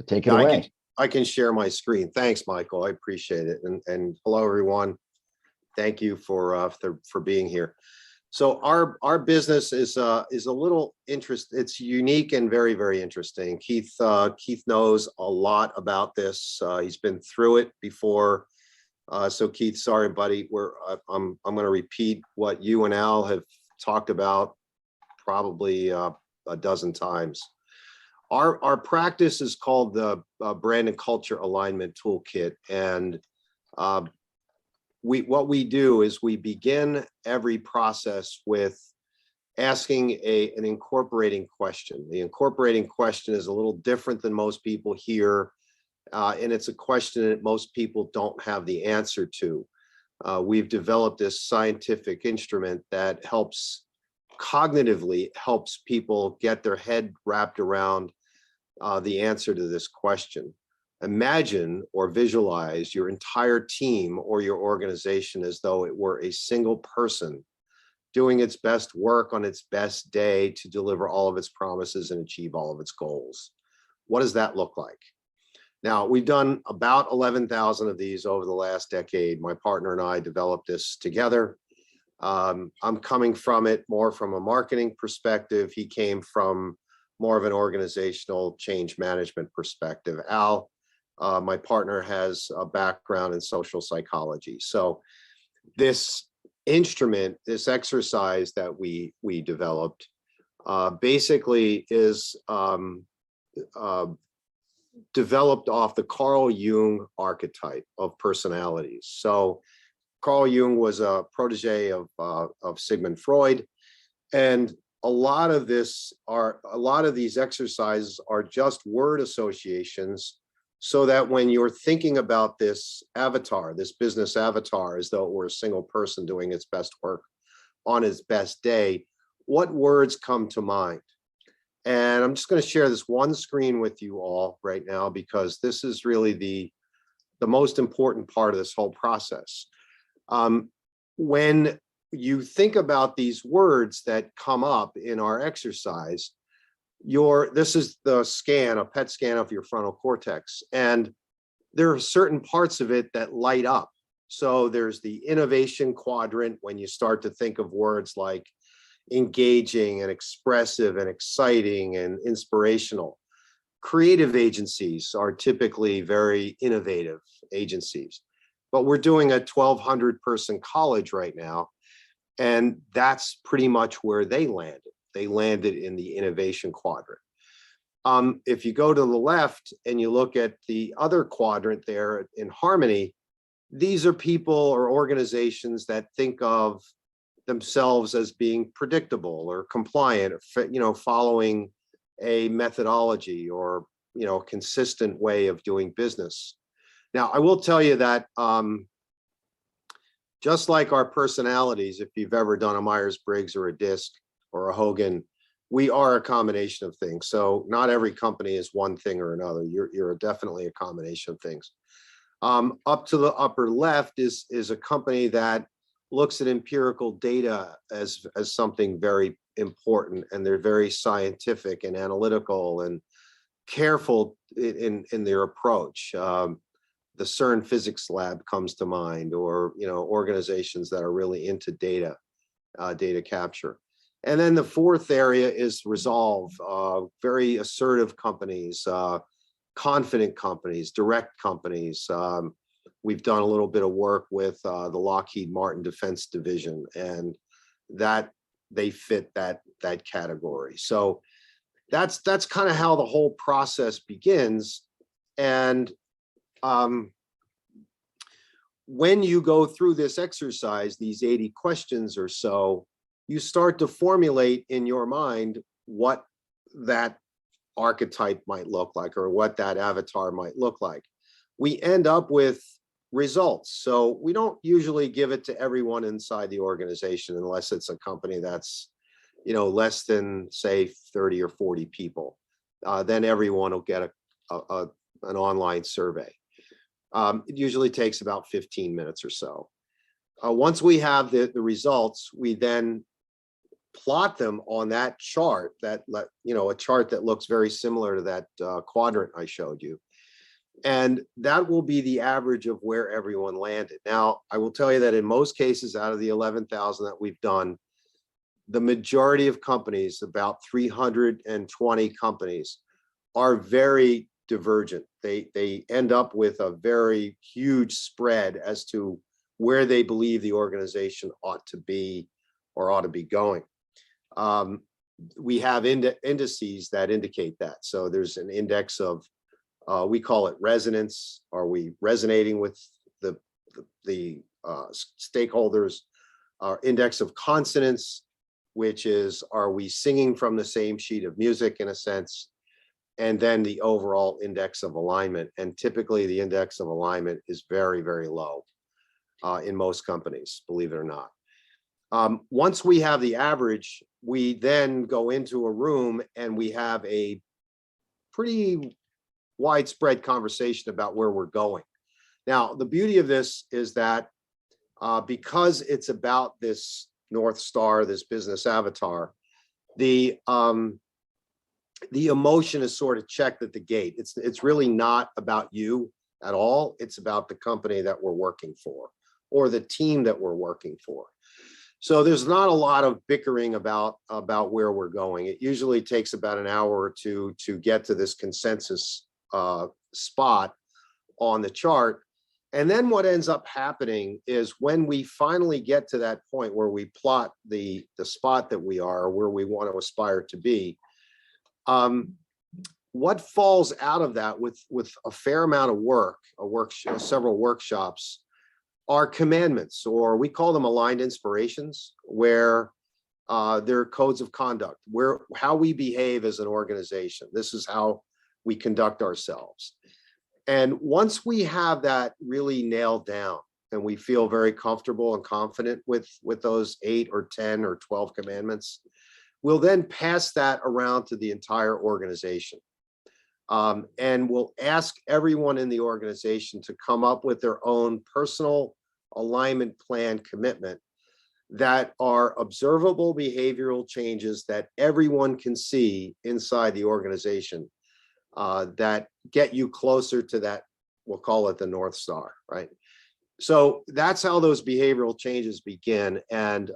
So take it Yeah, away. I can share my screen. Thanks, Michael. I appreciate it. And hello, everyone. Thank you for being here. So our business is a little It's unique and very, very interesting. Keith knows a lot about this. He's been through it before. So Keith, sorry, buddy. I'm going to repeat what you and Al have talked about probably a dozen times. Our practice is called the Brand and Culture Alignment Toolkit, and what we do is we begin every process with asking an incorporating question. The incorporating question is a little different than most people hear, and it's a question that most people don't have the answer to. We've developed this scientific instrument that cognitively helps people get their head wrapped around the answer to this question. Imagine or visualize your entire team or your organization as though it were a single person doing its best work on its best day to deliver all of its promises and achieve all of its goals. What does that look like? Now, we've done about 11,000 of these over the last decade. My partner and I developed this together. I'm coming from it more from a marketing perspective. He came from more of an organizational change management perspective. Al, my partner, has a background in social psychology. So this instrument, this exercise that we developed, basically is developed off the Carl Jung archetype of personalities. So Carl Jung was a protege of Sigmund Freud, and a lot of these exercises are just word associations, so that when you're thinking about this avatar, this business avatar, as though it were a single person doing its best work on its best day, what words come to mind? And I'm just going to share this one screen with you all right now, because this is really the most important part of this whole process. When you think about these words that come up in our exercise, this is the scan, a PET scan of your frontal cortex, and there are certain parts of it that light up. So there's the innovation quadrant, when you start to think of words like engaging and expressive and exciting and inspirational. Creative agencies are typically very innovative agencies, but we're doing a 1,200 person college right now, and that's pretty much where they landed. They landed in the innovation quadrant. If you go to the left and you look at the other quadrant there in harmony, these are people or organizations that think of themselves as being predictable or compliant, or, following a methodology or, consistent way of doing business. Now, I will tell you that just like our personalities, if you've ever done a Myers-Briggs or a DISC or a Hogan, we are a combination of things. So not every company is one thing or another. You're definitely a combination of things. Up to the upper left is a company that looks at empirical data as something very important, and they're very scientific and analytical and careful in their approach. The CERN physics lab comes to mind, or organizations that are really into data capture. And then the fourth area is Resolve, very assertive companies, confident companies, direct companies. We've done a little bit of work with the Lockheed Martin Defense Division, and that they fit that category. So that's kind of how the whole process begins. And when you go through this exercise, these 80 questions or so, you start to formulate in your mind what that archetype might look like, or what that avatar might look like. We end up with results. So we don't usually give it to everyone inside the organization, unless it's a company that's, less than, say, 30 or 40 people. Then everyone will get an online survey. It usually takes about 15 minutes or so. Once we have the results, we then plot them on that chart, a chart that looks very similar to that quadrant I showed you. And that will be the average of where everyone landed. Now, I will tell you that in most cases, out of the 11,000 that we've done, the majority of companies, about 320 companies, are very divergent. They end up with a very huge spread as to where they believe the organization ought to be or ought to be going. We have indices that indicate that. So there's an index of, we call it resonance. Are we resonating with the stakeholders? Our index of consonance, which is, are we singing from the same sheet of music in a sense? And then the overall index of alignment. And typically the index of alignment is very, very low in most companies, believe it or not. Once we have the average, we then go into a room and we have a pretty widespread conversation about where we're going. Now, the beauty of this is that because it's about this North Star, this business avatar, the emotion is sort of checked at the gate. It's really not about you at all. It's about the company that we're working for or the team that we're working for. So there's not a lot of bickering about where we're going. It usually takes about an hour or two to get to this consensus spot on the chart. And then what ends up happening is when we finally get to that point where we plot the spot that we are, where we want to aspire to be, what falls out of that with a fair amount of work, several workshops, are commandments, or we call them aligned inspirations, where they're codes of conduct, where how we behave as an organization. This is how we conduct ourselves. And once we have that really nailed down and we feel very comfortable and confident with those 8 or 10 or 12 commandments, we'll then pass that around to the entire organization. And we'll ask everyone in the organization to come up with their own personal alignment plan commitment that are observable behavioral changes that everyone can see inside the organization that get you closer to that, we'll call it the North Star, right? So that's how those behavioral changes begin. And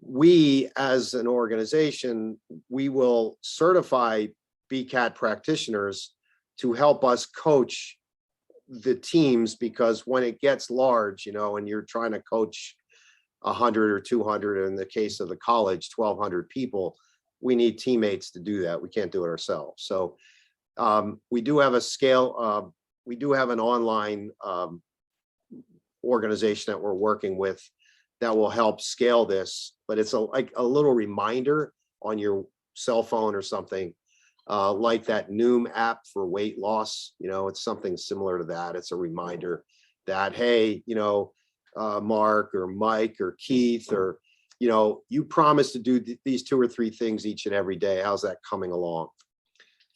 we, as an organization, we will certify BCAT practitioners to help us coach the teams, because when it gets large, and you're trying to coach 100 or 200, in the case of the college, 1,200 people, we need teammates to do that. We can't do it ourselves. So we do have a scale, we do have an online organization that we're working with that will help scale this, but it's like a little reminder on your cell phone or something, like that Noom app for weight loss. It's something similar to that. It's a reminder that, hey, Mark or Mike or Keith, or, you promised to do these 2 or 3 things each and every day. How's that coming along?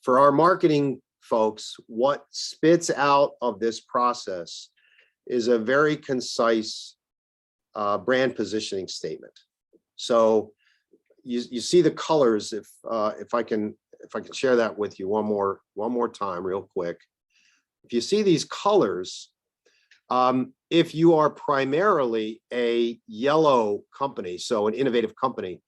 For our marketing folks, what spits out of this process is a very concise brand positioning statement. So you see the colors. If I can share that with you one more time real quick. If you see these colors, if you are primarily a yellow company, so an innovative company,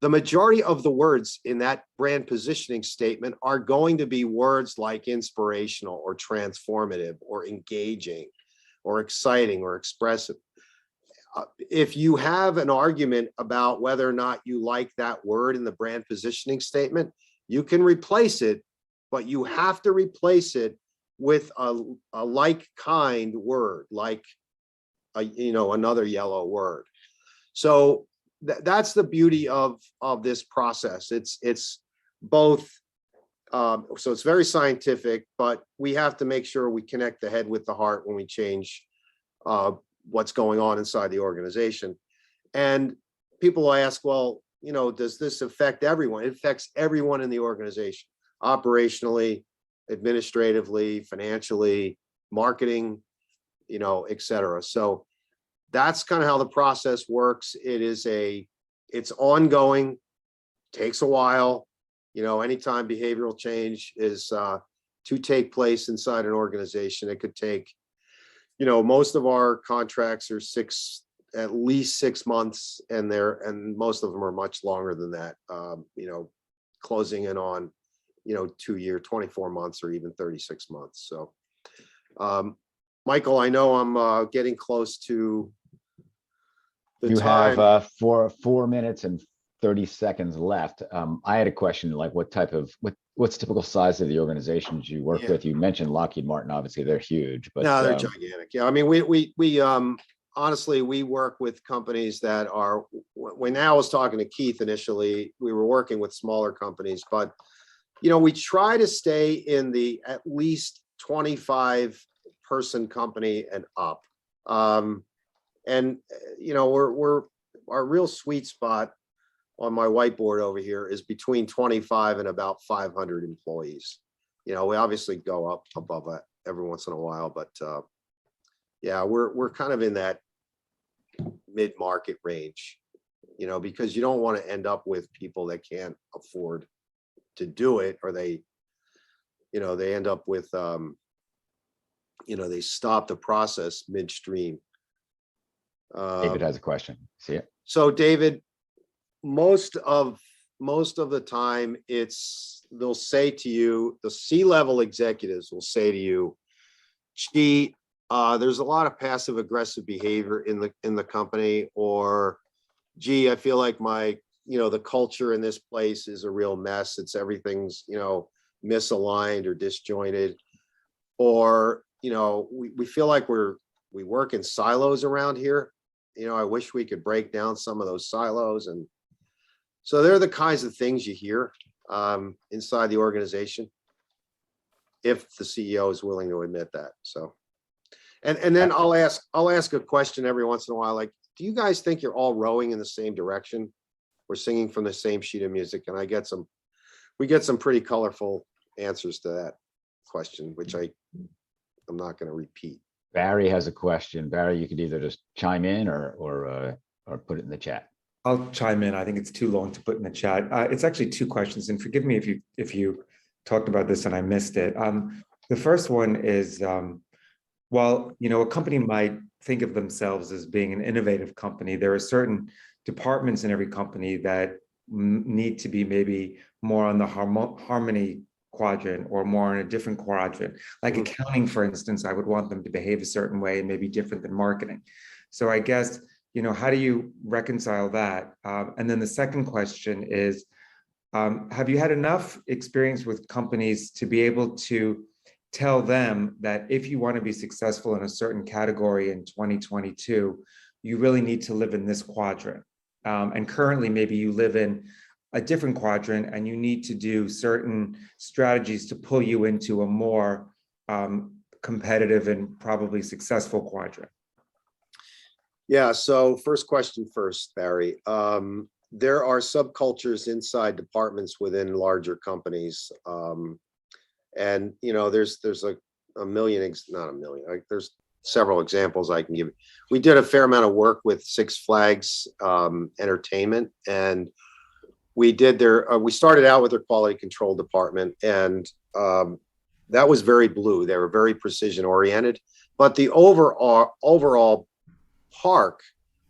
the majority of the words in that brand positioning statement are going to be words like inspirational or transformative or engaging or exciting or expressive. If you have an argument about whether or not you like that word in the brand positioning statement, you can replace it, but you have to replace it with a like kind word, like another yellow word. So that's the beauty of this process. It's both, so it's very scientific, but we have to make sure we connect the head with the heart when we change what's going on inside the organization. And people ask, well, does this affect everyone? It affects everyone in the organization, operationally, administratively, financially, marketing, et cetera. So that's kind of how the process works. It is a it's ongoing, takes a while. Anytime behavioral change is to take place inside an organization, it could take, most of our contracts are at least 6 months, and most of them are much longer than that. Closing in on, 2 year, 24 months, or even 36 months. So, Michael, I know I'm getting close to the You time. have 4 minutes and 30 seconds left. I had a question, like what's typical size of the organizations you work with? You mentioned Lockheed Martin, obviously they're huge, but no, they're gigantic. Yeah, I mean, we honestly, we work with companies that are, when I was talking to Keith initially, we were working with smaller companies, but we try to stay in the at least 25 person company and up. And we're our real sweet spot on my whiteboard over here is between 25 and about 500 employees. We obviously go up above that every once in a while, but yeah, we're kind of in that mid-market range, because you don't want to end up with people that can't afford to do it, or they end up with they stop the process midstream. David has a question. See it? So David, most of the time, they'll say to you, the C-level executives will say to you, gee, there's a lot of passive aggressive behavior in the company, or gee, I feel like the culture in this place is a real mess. Everything's, misaligned or disjointed, or, we feel like we work in silos around here. I wish we could break down some of those silos. And so they're the kinds of things you hear inside the organization, if the CEO is willing to admit that. So, and then I'll ask a question every once in a while, like, do you guys think you're all rowing in the same direction? We're singing from the same sheet of music? And we get some pretty colorful answers to that question, which I'm not going to repeat. Barry has a question. Barry, you could either just chime in or put it in the chat. I'll chime in. I think it's too long to put in the chat. It's actually two questions, and forgive me if you talked about this and I missed it. The first one is, while a company might think of themselves as being an innovative company, there are certain departments in every company that need to be maybe more on the harmony quadrant, or more in a different quadrant. Like accounting, for instance, I would want them to behave a certain way and maybe different than marketing. So I guess, how do you reconcile that? And then the second question is, have you had enough experience with companies to be able to tell them that if you want to be successful in a certain category in 2022, you really need to live in this quadrant? And currently, maybe you live in a different quadrant and you need to do certain strategies to pull you into a more competitive and probably successful quadrant. Yeah, so first question first, Barry. There are subcultures inside departments within larger companies. And, there's a million, not a million, there's several examples I can give. We did a fair amount of work with Six Flags Entertainment, and we started out with their quality control department, and that was very blue. They were very precision oriented, but the overall park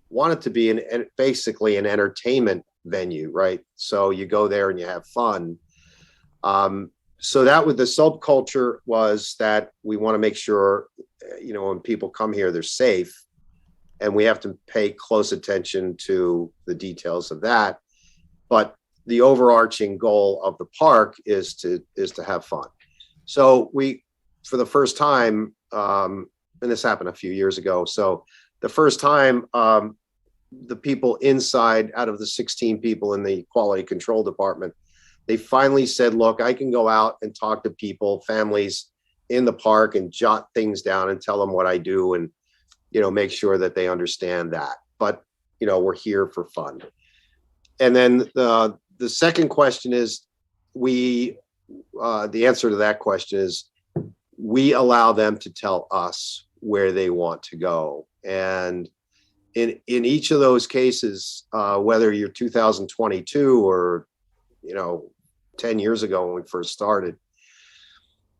wanted to be basically an entertainment venue, right? So you go there and you have fun. So that the subculture was that we want to make sure, when people come here, they're safe, and we have to pay close attention to the details of that. But the overarching goal of the park is to have fun. So for the first time, and this happened a few years ago. So the first time, the people inside, out of the 16 people in the quality control department, they finally said, look, I can go out and talk to people, families in the park, and jot things down and tell them what I do, and, make sure that they understand that. But, we're here for fun. And then the second question is, the answer to that question is, we allow them to tell us where they want to go. And in each of those cases, whether you're 2022 or, 10 years ago when we first started,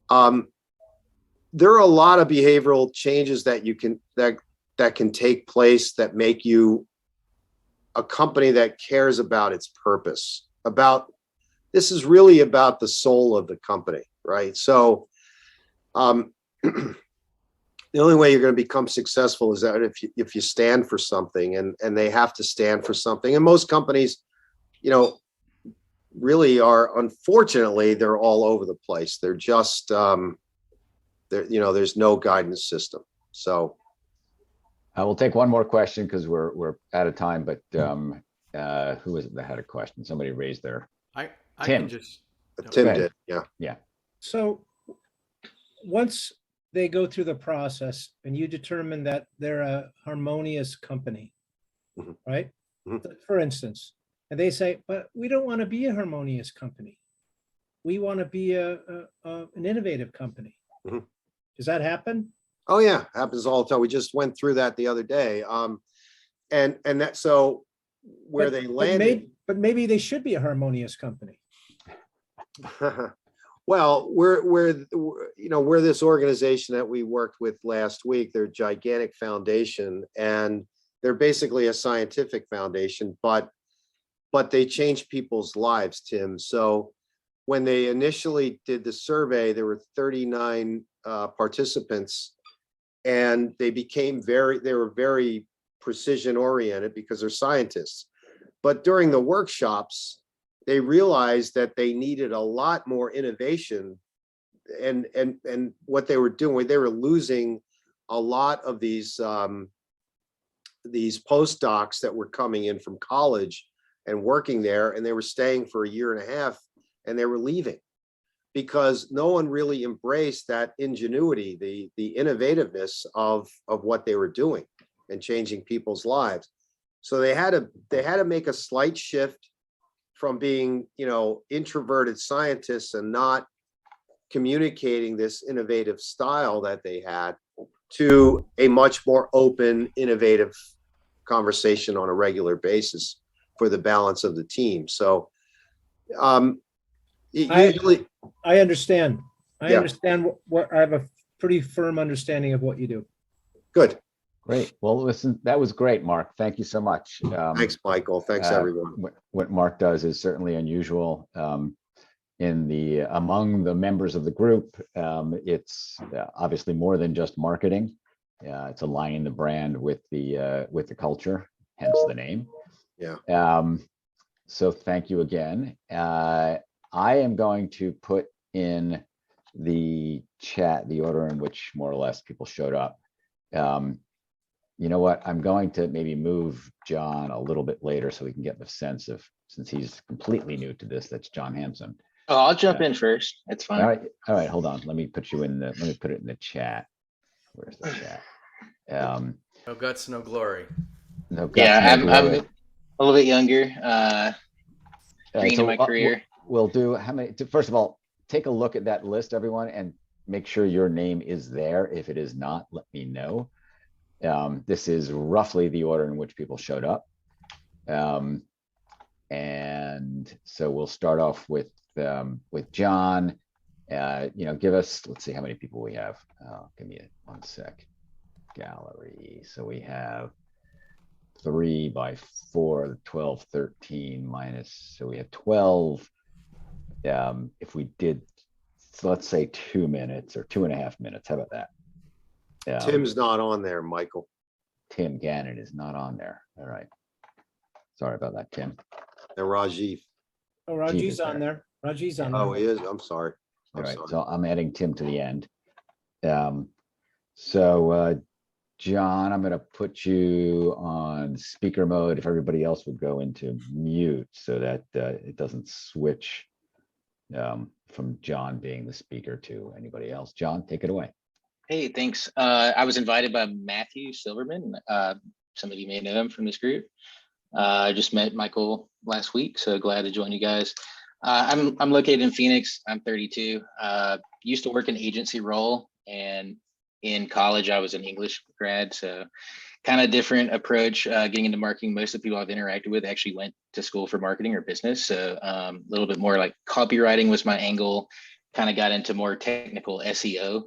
there are a lot of behavioral changes that can take place that make you a company that cares about its purpose. This is really about the soul of the company, right? So, the only way you're going to become successful is that if you stand for something, and they have to stand for something. And most companies, really are, unfortunately, they're all over the place. They're just, there's no guidance system. So I will take one more question because we're out of time, but who was it that had a question? Somebody raised their, I Tim. can just, Tim ahead. did, yeah. yeah. So once they go through the process and you determine that they're a harmonious company, Mhm. right? Mhm. For instance, and they say, but we don't want to be a harmonious company. We want to be an innovative company. Mhm. Does that happen? Oh yeah, happens all the time. We just went through that the other day. And that, so where But- they but landed. But maybe they should be a harmonious company. Well, we're this organization that we worked with last week. They're a gigantic foundation, and they're basically a scientific foundation, but they change people's lives, Tim. So when they initially did the survey, there were 39 participants, and they were very precision oriented because they're scientists. But during the workshops, they realized that they needed a lot more innovation, and what they were doing, they were losing a lot of these postdocs that were coming in from college and working there, and they were staying for a year and a half, and they were leaving because no one really embraced that ingenuity, the innovativeness of what they were doing and changing people's lives. So they had to make a slight shift from being, introverted scientists and not communicating this innovative style that they had, to a much more open, innovative conversation on a regular basis for the balance of the team. So usually, I understand. I Yeah. understand what I have a pretty firm understanding of what you do. good. Great. Well, listen, that was great, Mark. Thank you so much. Thanks, Michael. Thanks, everyone. What Mark does is certainly unusual among the members of the group. It's obviously more than just marketing. It's aligning the brand with the culture, hence the name. Yeah. So thank you again. I am going to put in the chat the order in which more or less people showed up. You know what? I'm going to maybe move John a little bit later so we can get the sense of, since he's completely new to this, that's John Hampson. Oh, I'll jump in first. It's fine. All right, hold on. Let me put it in the chat. Where's the chat? no guts, no glory. No guts, Yeah, no I'm glory. a little bit younger, green So in my career. We'll do how many, first of all, take a look at that list, everyone, and make sure your name is there. If it is not, let me know. This is roughly the order in which people showed up. And so we'll start off with John. Give us, let's see how many people we have. Give me one sec. Gallery. So we have 3 by 4, 12, 13 minus, so we have 12. If we did, so let's say 2 minutes or 2.5 minutes, how about that? Tim's not on there, Michael. Tim Gannon is not on there. All right. Sorry about that, Tim. And Rajiv. Oh, Raji's on there. Raji's on Oh, he there. is. I'm sorry. All right, sorry. so I'm adding Tim to the end. So John, I'm going to put you on speaker mode if everybody else would go into mute so that it doesn't switch from John being the speaker to anybody else. John, take it away. Hey, thanks. I was invited by Matthew Silverman. Some of you may know him from this group. I just met Michael last week, so glad to join you guys. I'm located in Phoenix. I'm 32. Used to work an agency role, and in college I was an English grad, so kind of different approach getting into marketing. Most of the people I've interacted with actually went to school for marketing or business. So a little bit more like copywriting was my angle. Kind of got into more technical SEO,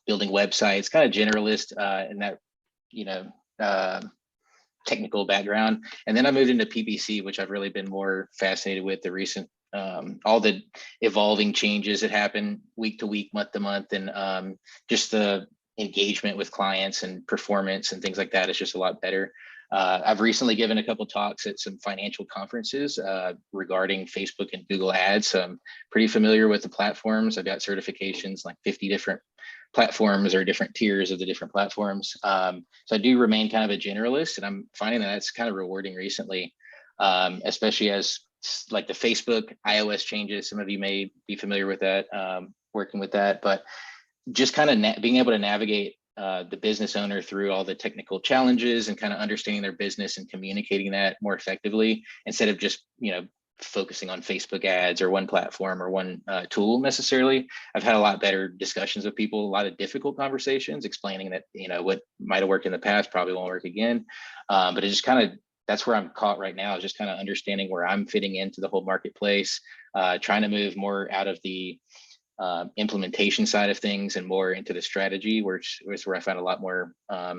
building websites, kind of generalist in that, technical background. And then I moved into PPC, which I've really been more fascinated with the recent, all the evolving changes that happen week to week, month to month, and just the engagement with clients and performance and things like that is just a lot better. I've recently given a couple talks at some financial conferences regarding Facebook and Google Ads. So I'm pretty familiar with the platforms. I've got certifications, like 50 different platforms or different tiers of the different platforms. So I do remain kind of a generalist, and I'm finding that that's kind of rewarding recently, especially as like the Facebook iOS changes. Some of you may be familiar with that, working with that, but just kind of being able to navigate the business owner through all the technical challenges and kind of understanding their business and communicating that more effectively instead of just, focusing on Facebook ads or one platform or one tool necessarily. I've had a lot better discussions with people, a lot of difficult conversations explaining that, what might have worked in the past probably won't work again. But it just kind of, that's where I'm caught right now, is just kind of understanding where I'm fitting into the whole marketplace, trying to move more out of the implementation side of things and more into the strategy, which is where I found a lot more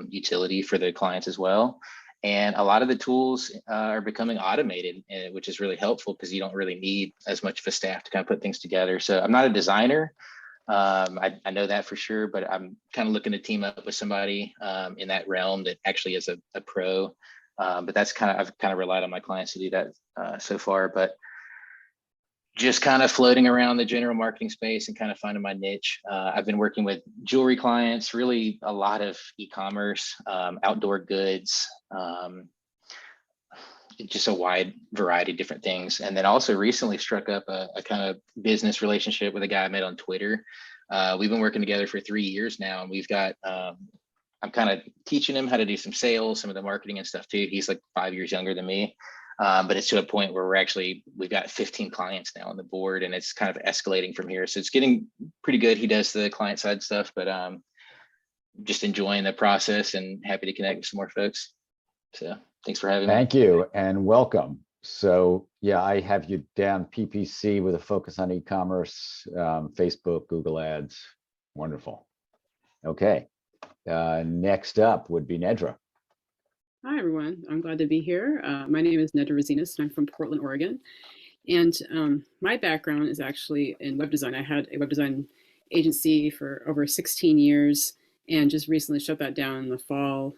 utility for the clients as well. And a lot of the tools are becoming automated, which is really helpful because you don't really need as much of a staff to kind of put things together. So I'm not a designer. I know that for sure, but I'm kind of looking to team up with somebody in that realm that actually is a pro. But that's I've kind of relied on my clients to do that so far. But just kind of floating around the general marketing space and kind of finding my niche. I've been working with jewelry clients, really a lot of e-commerce, outdoor goods, just a wide variety of different things. And then also recently struck up a kind of business relationship with a guy I met on Twitter. We've been working together for 3 years now, and we've got, I'm kind of teaching him how to do some sales, some of the marketing and stuff too. He's like 5 years younger than me. But it's to a point where we've got 15 clients now on the board, and it's kind of escalating from here. So it's getting pretty good. He does the client side stuff, but just enjoying the process and happy to connect with some more folks. So thanks for having me. Thank you and welcome. So yeah, I have you down PPC with a focus on e-commerce, Facebook, Google Ads. Wonderful. Okay. Next up would be Nedra. Hi, everyone. I'm glad to be here. My name is Nedra Razinas, and I'm from Portland, Oregon. And my background is actually in web design. I had a web design agency for over 16 years and just recently shut that down in the fall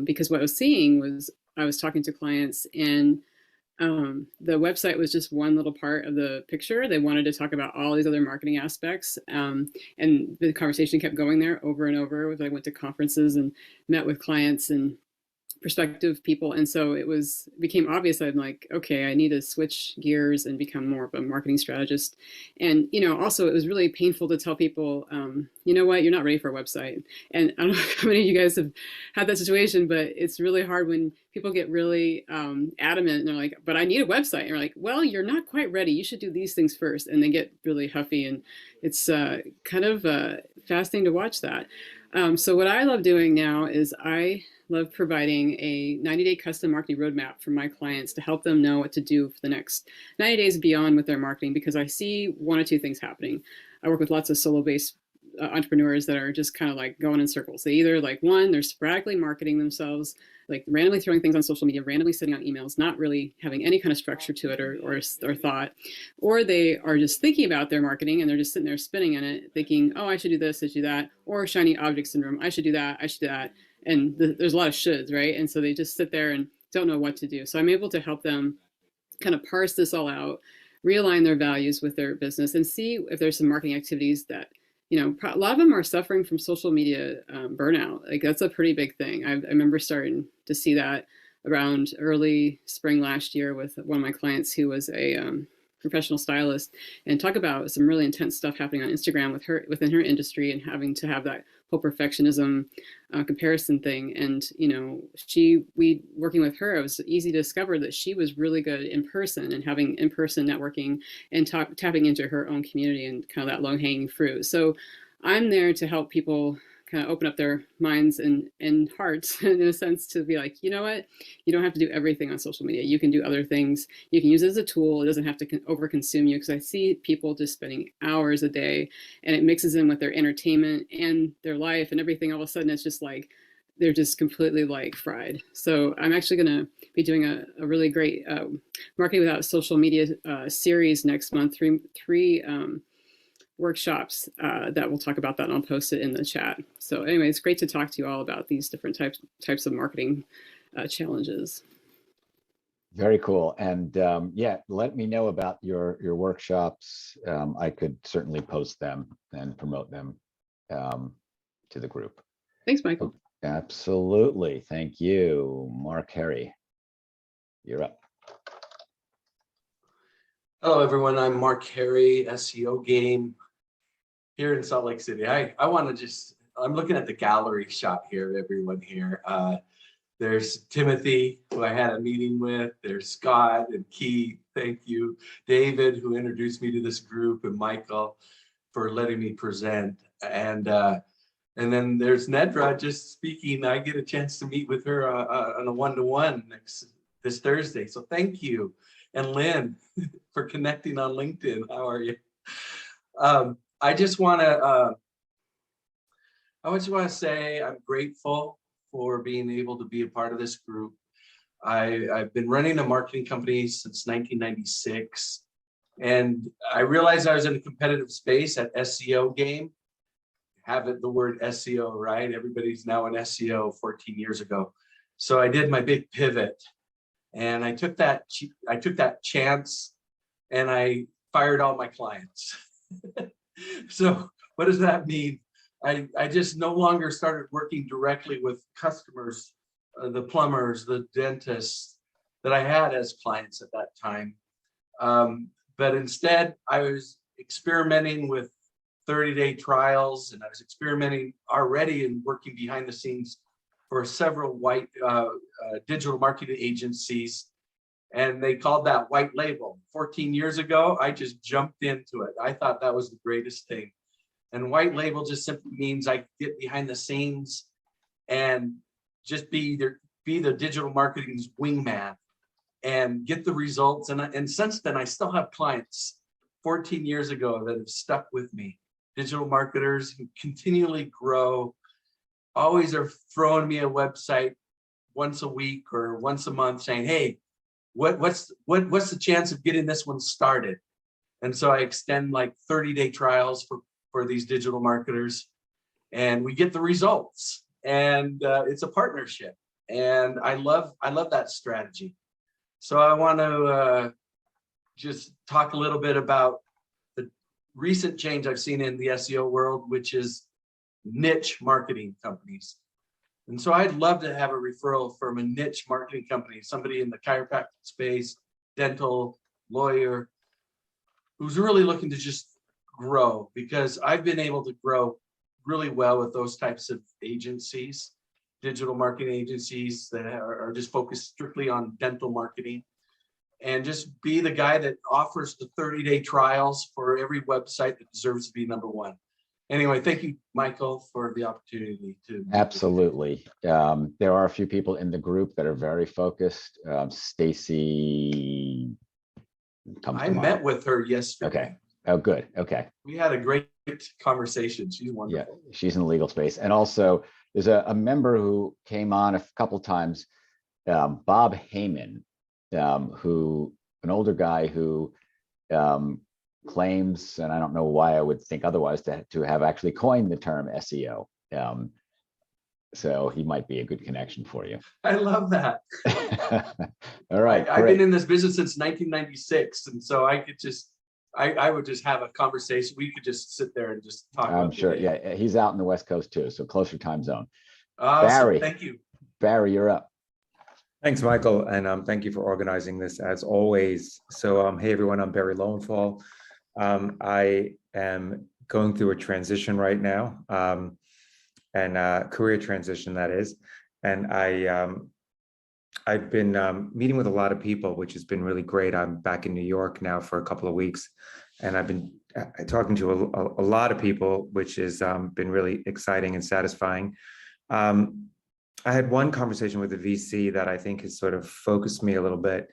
because what I was seeing was I was talking to clients, and the website was just one little part of the picture. They wanted to talk about all these other marketing aspects. And the conversation kept going there over and over. I went to conferences and met with clients and prospective people, and so it became obvious that I'm like, okay, I need to switch gears and become more of a marketing strategist. And also it was really painful to tell people, you know what, you're not ready for a website. And I don't know how many of you guys have had that situation, but it's really hard when people get really adamant and they're like, but I need a website, and you're like, well, you're not quite ready, you should do these things first. And they get really huffy, and it's kind of fascinating to watch that. So what I love doing now is I love providing a 90-day custom marketing roadmap for my clients to help them know what to do for the next 90 days beyond with their marketing, because I see one or two things happening. I work with lots of solo-based entrepreneurs that are just kind of like going in circles. They either they're sporadically marketing themselves, like randomly throwing things on social media, randomly sending out emails, not really having any kind of structure to it or thought, or they are just thinking about their marketing and they're just sitting there spinning in it, thinking, oh, I should do this, I should do that, or shiny object syndrome, I should do that, I should do that. And there's a lot of shoulds, right? And so they just sit there and don't know what to do. So I'm able to help them kind of parse this all out, realign their values with their business, and see if there's some marketing activities that, a lot of them are suffering from social media burnout. Like that's a pretty big thing. I remember starting to see that around early spring last year with one of my clients who was a professional stylist, and talk about some really intense stuff happening on Instagram within her industry, and having to have that whole perfectionism comparison thing. And we working with her, it was easy to discover that she was really good in person and having in-person networking and tapping into her own community and kind of that low-hanging fruit. So I'm there to help people kind of open up their minds and hearts in a sense to be like, you know what, you don't have to do everything on social media. You can do other things. You can use it as a tool. It doesn't have to over consume you, because I see people just spending hours a day, and it mixes in with their entertainment and their life and everything. All of a sudden it's just like they're just completely like fried. So I'm actually going to be doing a really great marketing without social media series next month, three workshops that we'll talk about that, and I'll post it in the chat. So anyway, it's great to talk to you all about these different types of marketing challenges. Very cool. And yeah, let me know about your workshops. I could certainly post them and promote them to the group. Thanks, Michael. Absolutely. Thank you. Mark Harry, you're up. Hello, everyone. I'm Mark Harry, SEO Game here in Salt Lake City. I want to I'm looking at the gallery shot here, everyone here. There's Timothy, who I had a meeting with. There's Scott and Keith. Thank you. David, who introduced me to this group, and Michael for letting me present. And then there's Nedra just speaking. I get a chance to meet with her on a one-to-one this Thursday. So thank you. And Lynn for connecting on LinkedIn. How are you? I just want to say I'm grateful for being able to be a part of this group. I've been running a marketing company since 1996, and I realized I was in a competitive space at SEO Game. Have it the word SEO, right? Everybody's now an SEO 14 years ago. So I did my big pivot, and I took that chance, and I fired all my clients. So what does that mean? I just no longer started working directly with customers, the plumbers, the dentists that I had as clients at that time. But instead, I was experimenting with 30-day trials, and I was experimenting already and working behind the scenes for several digital marketing agencies, and they called that white label. 14 years ago, I just jumped into it. I thought that was the greatest thing. And white label just simply means I get behind the scenes and just be the digital marketing's wingman and get the results. And since then, I still have clients 14 years ago that have stuck with me. Digital marketers who continually grow, always are throwing me a website once a week or once a month saying, hey, what's the chance of getting this one started? And so I extend like 30-day trials for these digital marketers, and we get the results, and it's a partnership, and I love that strategy. So I want to just talk a little bit about the recent change I've seen in the SEO world, which is niche marketing companies. And so I'd love to have a referral from a niche marketing company, somebody in the chiropractic space, dental, lawyer, who's really looking to just grow, because I've been able to grow really well with those types of agencies, digital marketing agencies that are just focused strictly on dental marketing, and just be the guy that offers the 30-day trials for every website that deserves to be number one. Anyway, thank you, Michael, for the opportunity to. Absolutely. There are a few people in the group that are very focused. Stacy. I met with her yesterday. Okay. Oh, good. Okay. We had a great conversation. She's wonderful. Yeah, she's in the legal space. And also there's a member who came on a couple times, Bob Heyman, who, an older guy who claims, and I don't know why I would think otherwise, to have actually coined the term SEO. So he might be a good connection for you. I love that. All right. I've been in this business since 1996. And so I could just, I would just have a conversation. We could just sit there and just talk. I'm sure. Yeah. He's out in the West Coast too. So closer time zone. Awesome. Barry. Thank you. Barry, you're up. Thanks, Michael, and thank you for organizing this as always. So, hey everyone, I'm Barry Lowenthal. I am going through a transition right now, and career transition, that is. And I've been meeting with a lot of people, which has been really great. I'm back in New York now for a couple of weeks, and I've been talking to a lot of people, which has been really exciting and satisfying. I had one conversation with a VC that I think has sort of focused me a little bit.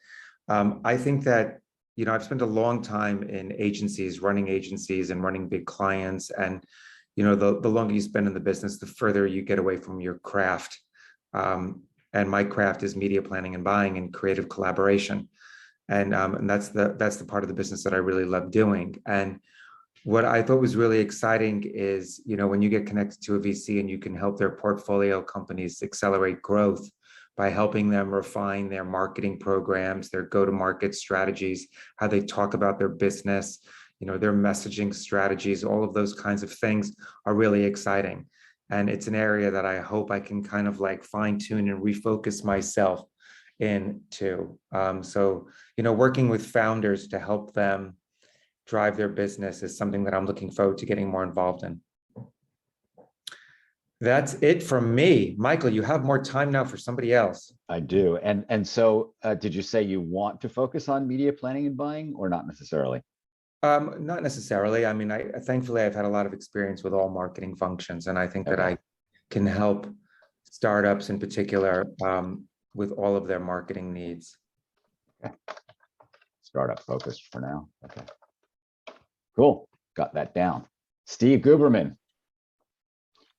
I think that, you know, I've spent a long time in agencies, running agencies and running big clients. And, you know, the longer you spend in the business, the further you get away from your craft. And my craft is media planning and buying and creative collaboration. And that's the part of the business that I really love doing. And what I thought was really exciting is, you know, when you get connected to a VC and you can help their portfolio companies accelerate growth by helping them refine their marketing programs, their go-to-market strategies, how they talk about their business, you know, their messaging strategies, all of those kinds of things are really exciting. And it's an area that I hope I can kind of like fine tune and refocus myself into. So, you know, working with founders to help them drive their business is something that I'm looking forward to getting more involved in. That's it from me. Michael, you have more time now for somebody else. I do. And so did you say you want to focus on media planning and buying or not necessarily? Not necessarily. I mean, thankfully I've had a lot of experience with all marketing functions, and I think that I can help startups in particular with all of their marketing needs. Okay. Startup focused for now. Okay. Cool. Got that down. Steve Guberman.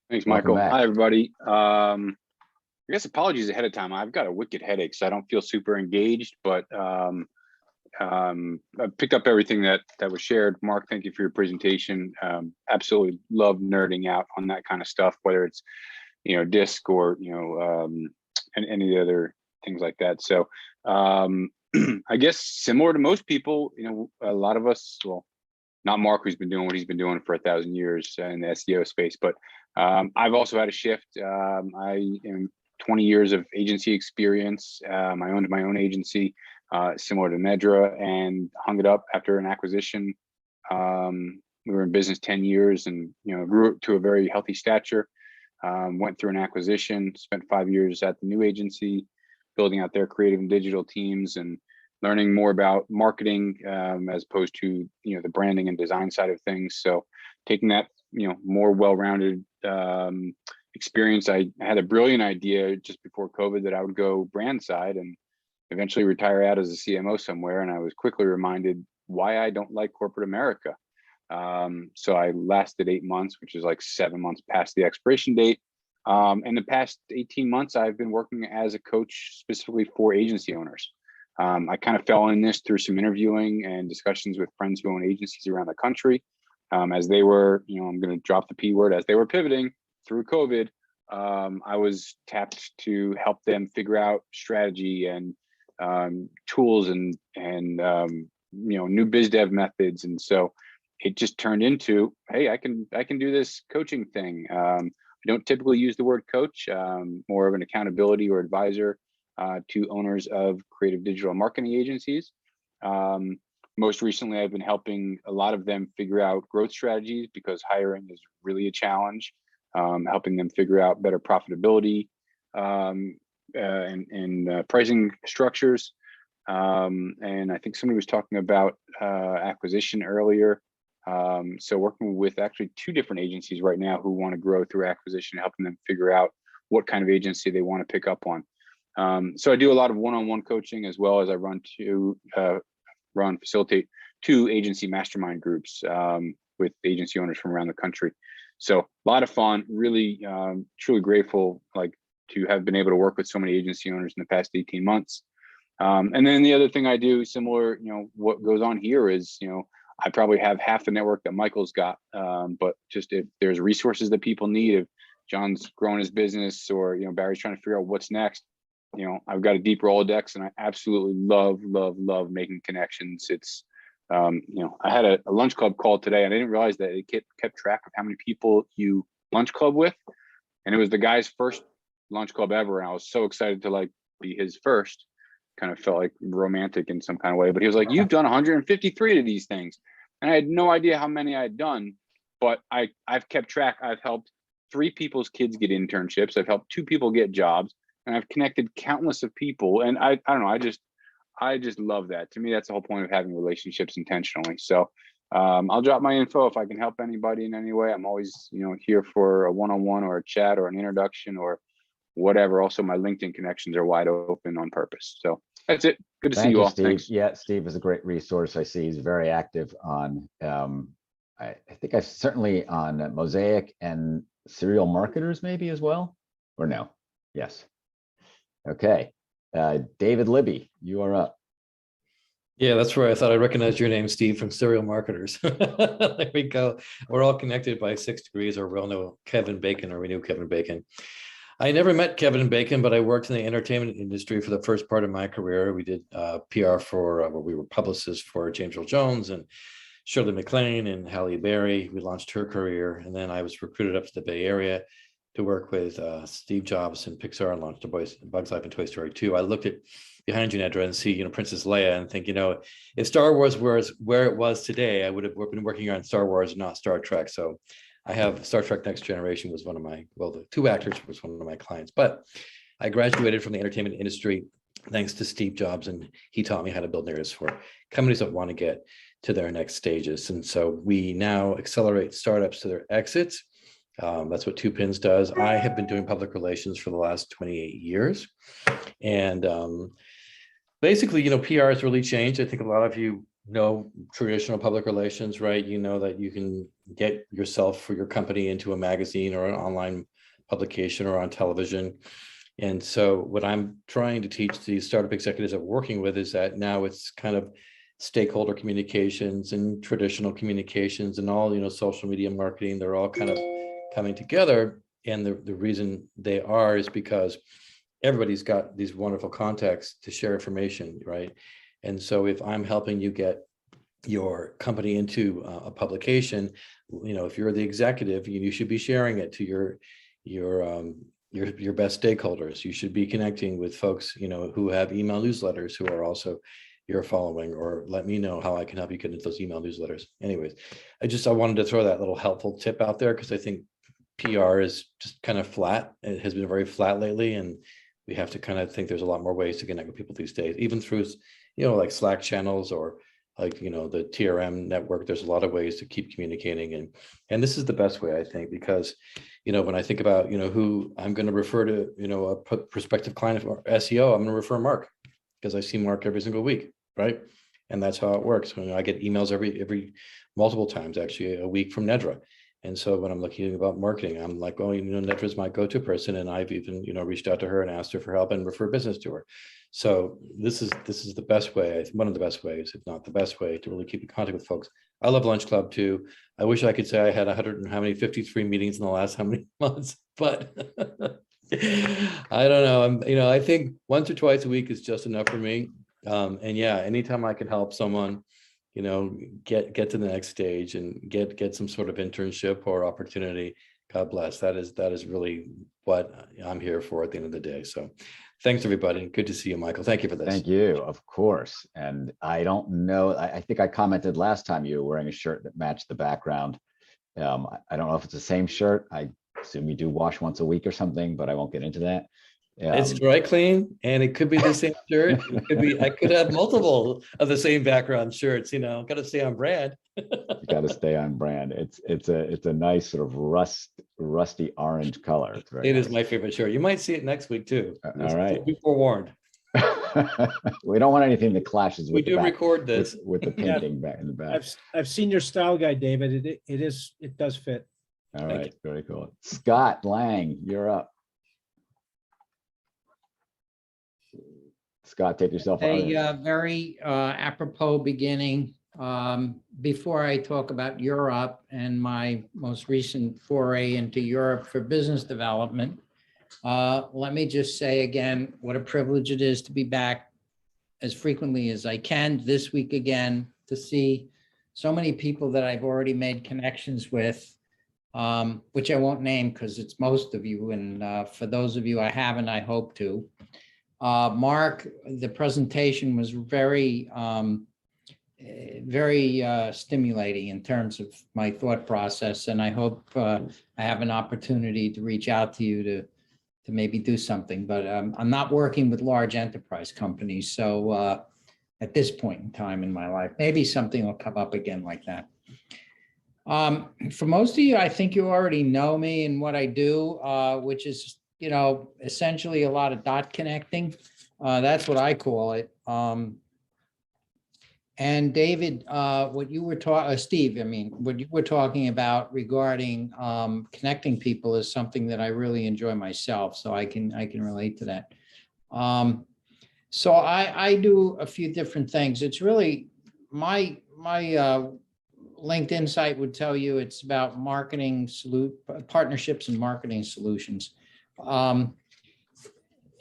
Thanks, Welcome Michael. back. Hi, everybody. I guess apologies ahead of time. I've got a wicked headache, so I don't feel super engaged, but I picked up everything that was shared. Mark, thank you for your presentation. Absolutely love nerding out on that kind of stuff, whether it's, you know, disc or, you know, and any other things like that. So I guess similar to most people, you know, a lot of us, well, not Mark, who's been doing what he's been doing for 1,000 years in the SEO space, but I've also had a shift. I am 20 years of agency experience. I owned my own agency, similar to Nedra, and hung it up after an acquisition. We were in business 10 years and, you know, grew to a very healthy stature. Went through an acquisition, spent 5 years at the new agency, building out their creative and digital teams and learning more about marketing as opposed to, you know, the branding and design side of things. So taking that, you know, more well-rounded experience, I had a brilliant idea just before COVID that I would go brand side and eventually retire out as a CMO somewhere. And I was quickly reminded why I don't like corporate America. So I lasted 8 months, which is like 7 months past the expiration date. And the past 18 months, I've been working as a coach specifically for agency owners. I kind of fell in this through some interviewing and discussions with friends who own agencies around the country. As they were, you know, I'm going to drop the P word, as they were pivoting through COVID, I was tapped to help them figure out strategy and tools and you know, new biz dev methods. And so it just turned into, hey, I can do this coaching thing. I don't typically use the word coach, more of an accountability or advisor to owners of creative digital marketing agencies. Most recently, I've been helping a lot of them figure out growth strategies because hiring is really a challenge, helping them figure out better profitability and pricing structures. And I think somebody was talking about acquisition earlier. So working with actually 2 different agencies right now who want to grow through acquisition, helping them figure out what kind of agency they want to pick up on. So I do a lot of one-on-one coaching as well as I facilitate 2 agency mastermind groups with agency owners from around the country. So a lot of fun, really, truly grateful, like, to have been able to work with so many agency owners in the past 18 months. And then the other thing I do similar, you know, what goes on here is, you know, I probably have half the network that Michael's got, but just if there's resources that people need, if John's growing his business or, you know, Barry's trying to figure out what's next, you know, I've got a deep Rolodex and I absolutely love making connections. It's, you know, I had a lunch club call today and I didn't realize that it kept track of how many people you lunch club with. And it was the guy's first lunch club ever. And I was so excited to like be his first. Kind of felt like romantic in some kind of way, but he was like, you've done 153 of these things. And I had no idea how many I had done, but I've kept track. I've helped 3 people's kids get internships. I've helped 2 people get jobs. And I've connected countless of people. And I don't know, I just love that. To me, that's the whole point of having relationships intentionally. So I'll drop my info if I can help anybody in any way. I'm always, here for a one-on-one or a chat or an introduction or whatever. Also, my LinkedIn connections are wide open on purpose. So that's it. Good to see Thank you you, all. Steve. Thanks. Yeah, Steve is a great resource. I see he's very active on, I think I've certainly on Mosaic and Serial Marketers maybe as well, or no? Yes. Okay, David Libby, you are up. Yeah, that's where I thought I recognized your name, Steve, from Serial Marketers. There we go. We're all connected by 6 degrees, or we all know Kevin Bacon, or we knew Kevin Bacon. I never met Kevin Bacon, but I worked in the entertainment industry for the first part of my career. We did PR for, where we were publicists for James Earl Jones and Shirley MacLaine and Halle Berry. We launched her career, and then I was recruited up to the Bay Area to work with Steve Jobs and Pixar and launched Bug's Life and Toy Story 2. I looked at Behind You, Nedra, and see, Princess Leia and think, if Star Wars was where it was today, I would have been working on Star Wars and not Star Trek. So I have Star Trek Next Generation was one of my, well, the 2 actors was one of my clients, but I graduated from the entertainment industry thanks to Steve Jobs, and he taught me how to build narratives for companies that want to get to their next stages. And so we now accelerate startups to their exits. That's what 2Pins does. I have been doing public relations for the last 28 years. And basically, PR has really changed. I think a lot of you know traditional public relations, right? You know that you can get yourself or your company into a magazine or an online publication or on television. And so what I'm trying to teach these startup executives that we're working with is that now it's kind of stakeholder communications and traditional communications and all, social media marketing, they're all kind of coming together. And the reason they are is because everybody's got these wonderful contacts to share information, right? And so if I'm helping you get your company into a publication, if you're the executive, you should be sharing it to your best stakeholders. You should be connecting with folks, who have email newsletters who are also your following, or let me know how I can help you get into those email newsletters. Anyways, I wanted to throw that little helpful tip out there because I think PR is just kind of flat. It has been very flat lately, and we have to kind of think there's a lot more ways to connect with people these days, even through, like Slack channels or like, the TRM network. There's a lot of ways to keep communicating. And this is the best way, I think, because, when I think about, who I'm going to refer to, a prospective client for SEO, I'm going to refer Mark because I see Mark every single week, right? And that's how it works. I get emails every multiple times, actually, a week from Nedra. And so when I'm looking about marketing, I'm like, Nedra's my go-to person. And I've even, reached out to her and asked her for help and refer business to her. So this is the best way, one of the best ways, if not the best way, to really keep in contact with folks. I love Lunch Club too. I wish I could say I had 53 meetings in the last how many months, but I don't know. I think once or twice a week is just enough for me. And yeah, anytime I can help someone, get to the next stage and get some sort of internship or opportunity, God bless. That is really what I'm here for at the end of the day. So thanks, everybody. Good to see you, Michael. Thank you for this. Thank you, of course. And I don't know, I think I commented last time you were wearing a shirt that matched the background. I don't know if it's the same shirt. I assume you do wash once a week or something, but I won't get into that. It's dry clean, and it could be the same shirt. It could be, I could have multiple of the same background shirts, got to stay on brand. You got to stay on brand. It's a nice sort of rusty orange color. It's very It is nice. my favorite shirt. You might see it next week too. All right. Be forewarned. We don't want anything that clashes We with the do back, record this. with the painting back in the back. I've seen your style guide, David. It does fit. All Thank right, very cool. Scott Lang, you're up. Scott, take yourself out. A very apropos beginning. Before I talk about Europe and my most recent foray into Europe for business development, let me just say again what a privilege it is to be back as frequently as I can. This week again, to see so many people that I've already made connections with, which I won't name because it's most of you. And for those of you I haven't, I hope to. Mark, the presentation was very stimulating in terms of my thought process, and I hope I have an opportunity to reach out to you to maybe do something. But I'm not working with large enterprise companies, so at this point in time in my life, maybe something will come up again like that. For most of you, I think you already know me and what I do, which is, essentially a lot of dot connecting. That's what I call it. And David, what you were talking, Steve, I mean, what you were talking about regarding connecting people is something that I really enjoy myself, so I can relate to that. So I do a few different things. It's really my LinkedIn site would tell you it's about partnerships and marketing solutions.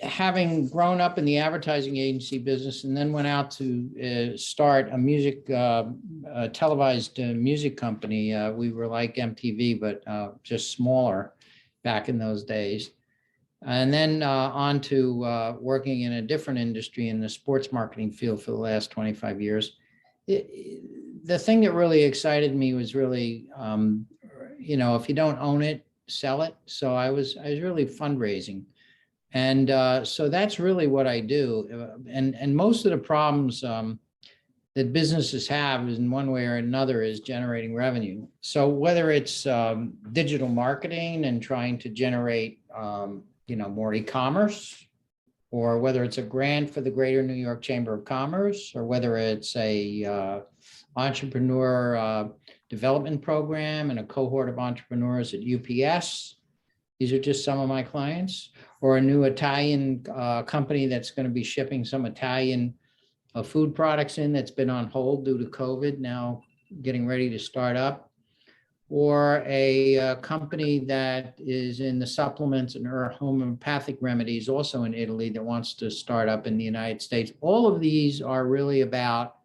Having grown up in the advertising agency business and then went out to start a televised music company. We were like MTV, but just smaller back in those days. And then on to working in a different industry in the sports marketing field for the last 25 years. The thing that really excited me was really, if you don't own it, sell it. So I was really fundraising. And so that's really what I do. And most of the problems that businesses have is in one way or another is generating revenue. So whether it's digital marketing and trying to generate, more e-commerce, or whether it's a grant for the Greater New York Chamber of Commerce, or whether it's a entrepreneur development program and a cohort of entrepreneurs at UPS. These are just some of my clients. Or a new Italian company that's going to be shipping some Italian food products in that's been on hold due to COVID, now getting ready to start up. Or a company that is in the supplements and homeopathic remedies, also in Italy, that wants to start up in the United States. All of these are really about,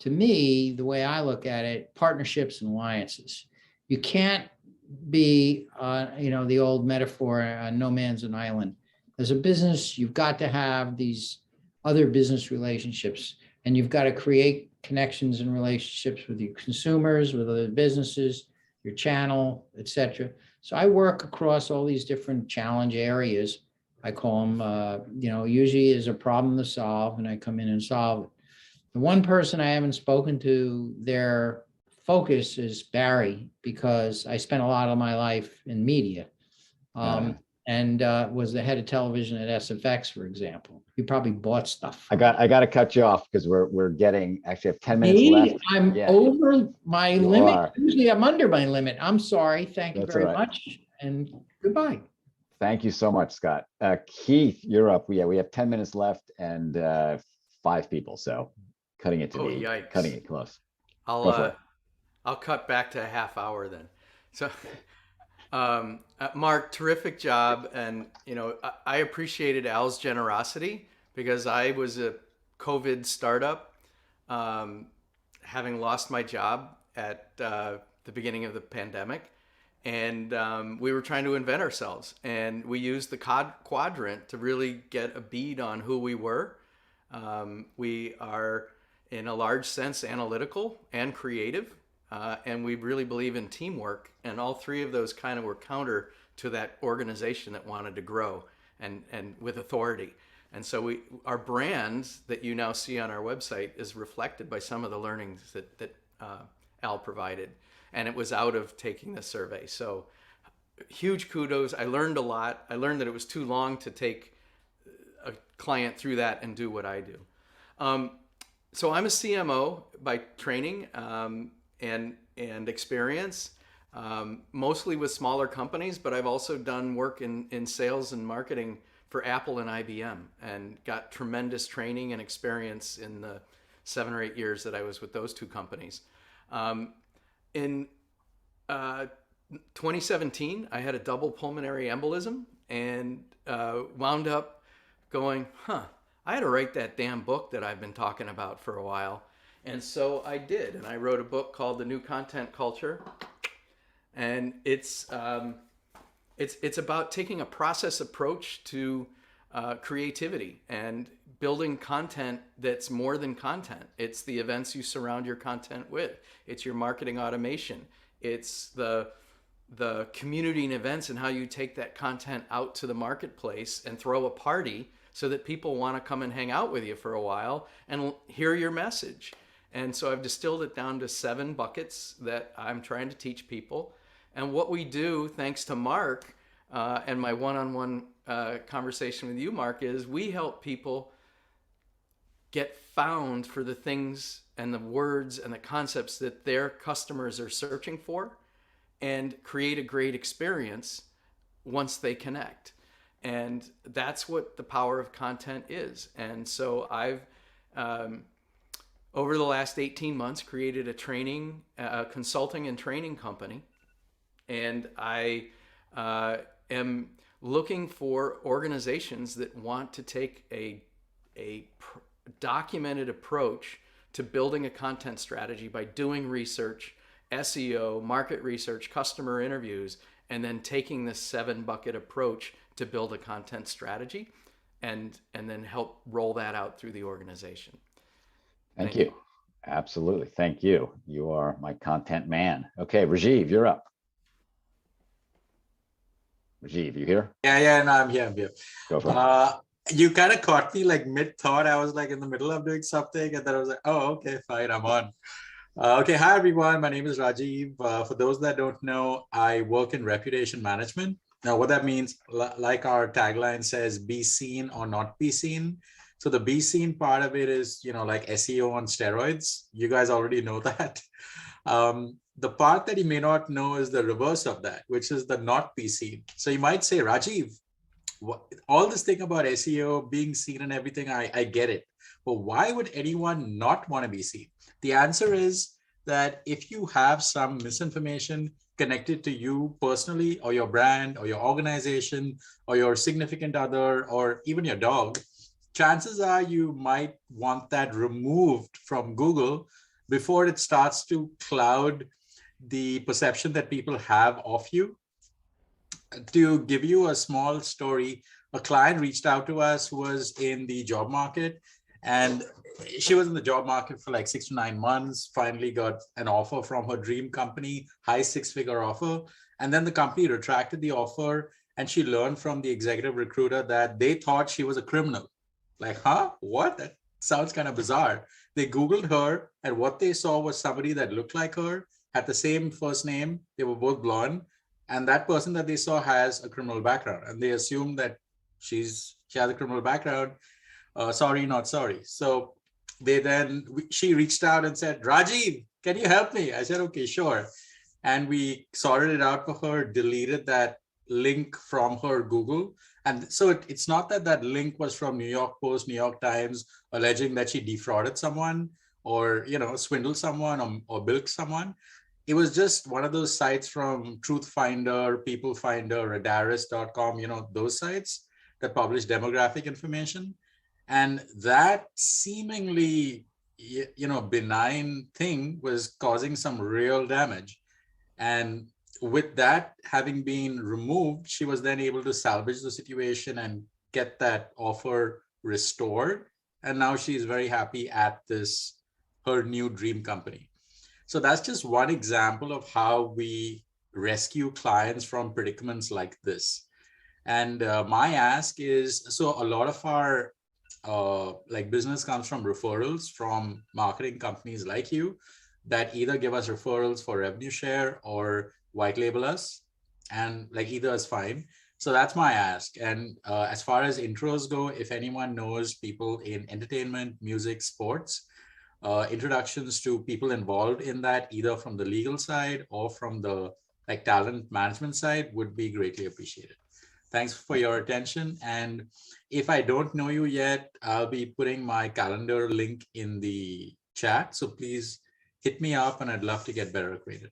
to me, the way I look at it, partnerships and alliances. You can't be, the old metaphor, no man's an island. As a business, you've got to have these other business relationships, and you've got to create connections and relationships with your consumers, with other businesses, your channel, et cetera. So I work across all these different challenge areas. I call them, usually is a problem to solve, and I come in and solve it. The one person I haven't spoken to, their focus is Barry, because I spent a lot of my life in media. And was the head of television at SFX, for example. You probably bought stuff. I got to cut you off because we're getting, actually have 10 minutes left. I'm Yeah. over my You limit. are. Usually I'm under my limit. I'm sorry. Thank you That's very all right. much, and goodbye. Thank you so much, Scott. Keith, you're up. We have 10 minutes left and 5 people, so cutting it Oh, yikes. cutting it close. Go for it. I'll cut back to a half hour then. So, Mark, terrific job. And, I appreciated Al's generosity because I was a COVID startup, having lost my job at the beginning of the pandemic. And we were trying to invent ourselves. And we used the quadrant to really get a bead on who we were. We are, in a large sense, analytical and creative. And we really believe in teamwork, and all 3 of those kind of were counter to that organization that wanted to grow and with authority. And so our brand that you now see on our website is reflected by some of the learnings that Al provided, and it was out of taking the survey. So huge kudos. I learned a lot. I learned that it was too long to take a client through that and do what I do. So I'm a CMO by training. And experience, mostly with smaller companies, but I've also done work in sales and marketing for Apple and IBM, and got tremendous training and experience in the 7 or 8 years that I was with those 2 companies. In 2017, I had a double pulmonary embolism and wound up going, I had to write that damn book that I've been talking about for a while. And so I did, and I wrote a book called The New Content Culture, and it's about taking a process approach to creativity and building content that's more than content. It's the events you surround your content with. It's your marketing automation. It's the community and events and how you take that content out to the marketplace and throw a party so that people want to come and hang out with you for a while and hear your message. And so I've distilled it down to 7 buckets that I'm trying to teach people. And what we do, thanks to Mark and my one-on-one conversation with you, Mark, is we help people get found for the things and the words and the concepts that their customers are searching for, and create a great experience once they connect. And that's what the power of content is. And so I've, over the last 18 months, created a training, consulting and training company. And I am looking for organizations that want to take a documented approach to building a content strategy by doing research, SEO, market research, customer interviews, and then taking this 7-bucket approach to build a content strategy and then help roll that out through the organization. Thank you. Absolutely. Thank you. You are my content man. Okay, Rajiv, you're up. Rajiv, you here? Yeah, no, I'm here. Go for it. You kind of caught me like mid-thought. I was like in the middle of doing something, and then I was like, oh, okay, fine, I'm on. Okay, hi everyone. My name is Rajiv. For those that don't know, I work in reputation management. Now, what that means, like our tagline says, be seen or not be seen. So the be seen part of it is, like SEO on steroids. You guys already know that. The part that you may not know is the reverse of that, which is the not be seen. So you might say, Rajiv, all this thing about SEO, being seen and everything, I get it. But why would anyone not want to be seen? The answer is that if you have some misinformation connected to you personally, or your brand, or your organization, or your significant other, or even your dog, chances are you might want that removed from Google before it starts to cloud the perception that people have of you. To give you a small story, a client reached out to us who was in the job market, and she was in the job market for like 6 to 9 months, finally got an offer from her dream company, high 6-figure offer. And then the company retracted the offer, and she learned from the executive recruiter that they thought she was a criminal. Like, huh? What? That sounds kind of bizarre. They Googled her, and what they saw was somebody that looked like her, had the same first name. They were both blonde. And that person that they saw has a criminal background. And they assumed that she has a criminal background. Sorry, not sorry. So she reached out and said, Rajiv, can you help me? I said, okay, sure. And we sorted it out for her, deleted that link from her Google. And so it's not that link was from New York Post, New York Times, alleging that she defrauded someone or, swindled someone or bilked someone. It was just one of those sites from Truthfinder, People Finder, Redaris.com, those sites that publish demographic information. And that seemingly, benign thing was causing some real damage. And with that having been removed, she was then able to salvage the situation and get that offer restored. And now she's very happy at her new dream company. So that's just one example of how we rescue clients from predicaments like this. And my ask is, so a lot of our business comes from referrals from marketing companies like you that either give us referrals for revenue share or white label us, and either is fine. So that's my ask. And as far as intros go, if anyone knows people in entertainment, music, sports, introductions to people involved in that, either from the legal side or from the talent management side, would be greatly appreciated. Thanks for your attention. And if I don't know you yet, I'll be putting my calendar link in the chat. So please hit me up, and I'd love to get better acquainted.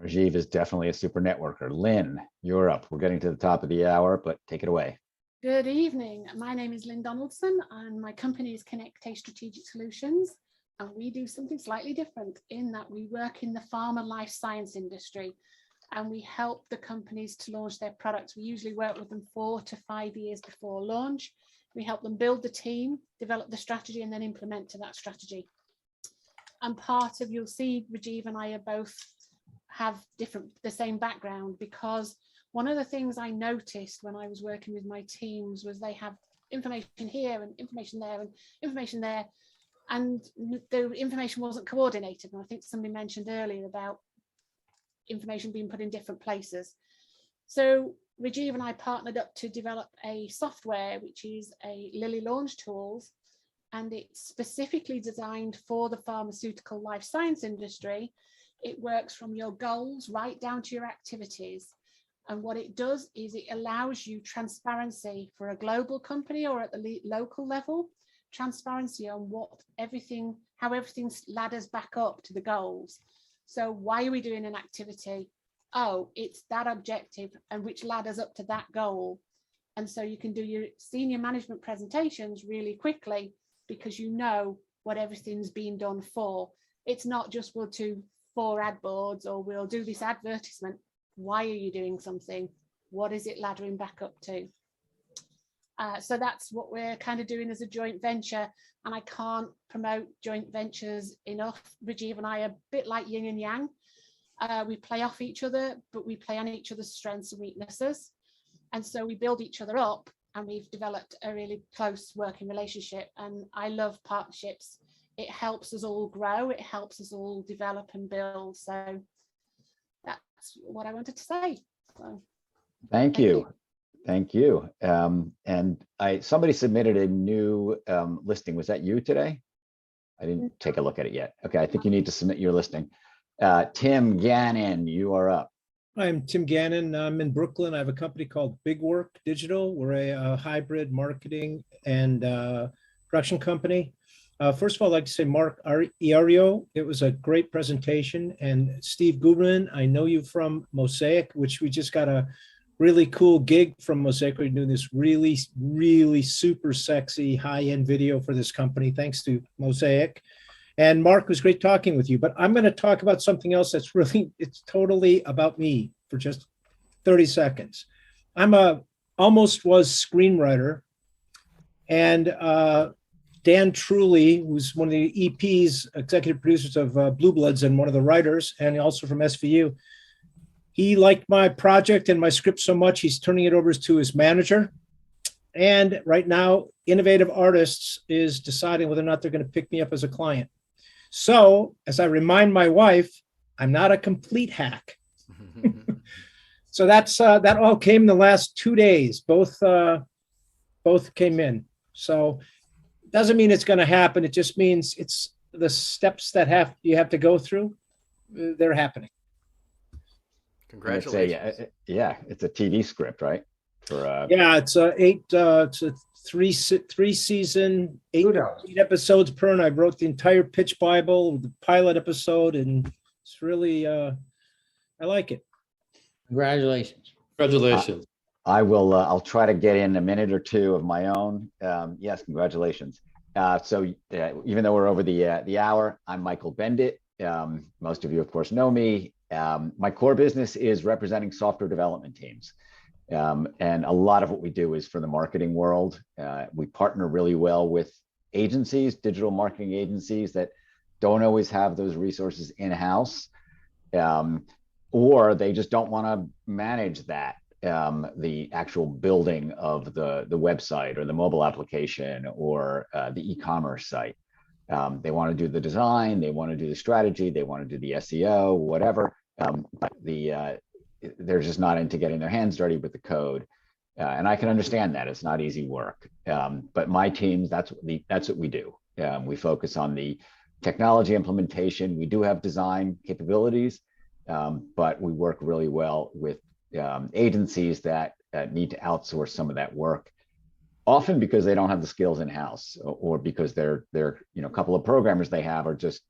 Rajiv is definitely a super networker. Lynn, you're up. We're getting to the top of the hour, but take it away. Good evening. My name is Lynn Donaldson, and my company is Connect Strategic Solutions. And we do something slightly different in that we work in the pharma life science industry, and we help the companies to launch their products. We usually work with them 4 to 5 years before launch. We help them build the team, develop the strategy, and then implement to that strategy. And you'll see Rajiv and I are both have the same background, because one of the things I noticed when I was working with my teams was they have information here and information there and information there. and the information wasn't coordinated. And I think somebody mentioned earlier about information being put in different places. So Rajiv and I partnered up to develop a software, which is a Lilly Launch Tools, and it's specifically designed for the pharmaceutical life science industry. It works from your goals right down to your activities. And what it does is it allows you transparency for a global company or at the local level, transparency on how everything ladders back up to the goals. So why are we doing an activity? Oh, it's that objective and which ladders up to that goal. And so you can do your senior management presentations really quickly because you know what everything's been done for. It's not just we'll do 4 ad boards or we'll do this advertisement. Why are you doing something? What is it laddering back up to? So that's what we're kind of doing as a joint venture. And I can't promote joint ventures enough. Rajiv and I are a bit like yin and yang. We play off each other, but we play on each other's strengths and weaknesses. And so we build each other up, and we've developed a really close working relationship. And I love partnerships. It helps us all grow. It helps us all develop and build. So that's what I wanted to say. So, Thank you. Thank you. And somebody submitted a new listing. Was that you today? I didn't take a look at it yet. Okay, I think you need to submit your listing. Tim Gannon, you are up. I'm Tim Gannon. I'm in Brooklyn. I have a company called Big Work Digital. We're a hybrid marketing and production company. First of all, I'd like to say Mark Iario, it was a great presentation. And Steve Guberman, I know you from Mosaic, which we just got a really cool gig from Mosaic. We're doing this really, really super sexy high-end video for this company, thanks to Mosaic. And Mark, it was great talking with you, but I'm going to talk about something else that's really, it's totally about me for just 30 seconds. I'm almost was screenwriter, and Dan Truly, who's one of the EPs, executive producers of Blue Bloods and one of the writers, and also from SVU, he liked my project and my script so much, he's turning it over to his manager. And right now, Innovative Artists is deciding whether or not they're going to pick me up as a client. So, as I remind my wife, I'm not a complete hack. So that all came in the last 2 days. Both came in. So doesn't mean it's going to happen. It just means it's the steps that you have to go through. They're happening. Congratulations. Yeah, it's a TV script, right? For yeah, it's a three season, eight episodes per, and I wrote the entire pitch Bible, the pilot episode, and it's really I like it. Congratulations. Congratulations. I'll try to get in a minute or two of my own. Yes, congratulations. So even though we're over the hour, I'm Michael Bendit. Most of you, of course, know me. My core business is representing software development teams. And a lot of what we do is for the marketing world. We partner really well with agencies, digital marketing agencies that don't always have those resources in-house, or they just don't want to manage that, the actual building of the website or the mobile application or the e-commerce site. They want to do the design, they want to do the strategy, they want to do the SEO, whatever. But they're just not into getting their hands dirty with the code. And I can understand that it's not easy work. But my teams, that's what we do. We focus on the technology implementation. We do have design capabilities, but we work really well with agencies that need to outsource some of that work, often because they don't have the skills in-house, or because they're couple of programmers they have are just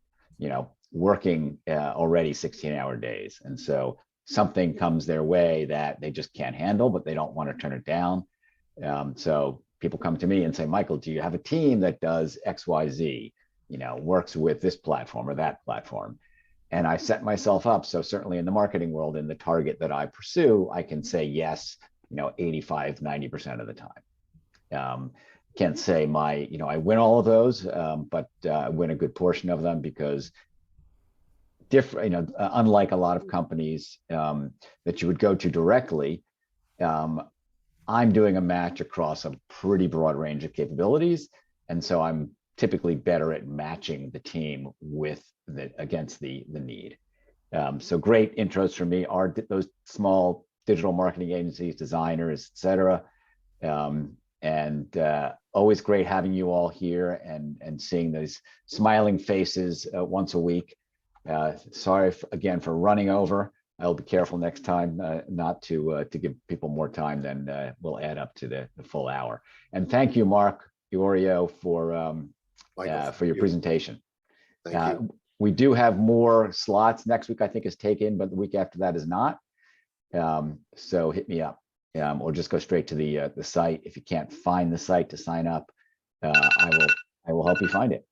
working already 16-hour days. And so something comes their way that they just can't handle, but they don't want to turn it down. So people come to me and say, Michael, do you have a team that does XYZ, works with this platform or that platform? And I set myself up. So certainly in the marketing world, in the target that I pursue, I can say yes, 85, 90% of the time. Can't say I win all of those, but I win a good portion of them because unlike a lot of companies that you would go to directly, I'm doing a match across a pretty broad range of capabilities. And so I'm typically better at matching the team with against the need. So great intros for me are those small digital marketing agencies, designers, et cetera. And always great having you all here and seeing those smiling faces once a week. Sorry again for running over. I'll be careful next time not to give people more time than will add up to the full hour. And thank you, Mark Iorio, for your presentation. Thank you. We do have more slots. Next week, I think, is taken, but the week after that is not. So hit me up, or just go straight to the site. If you can't find the site to sign up, I will help you find it.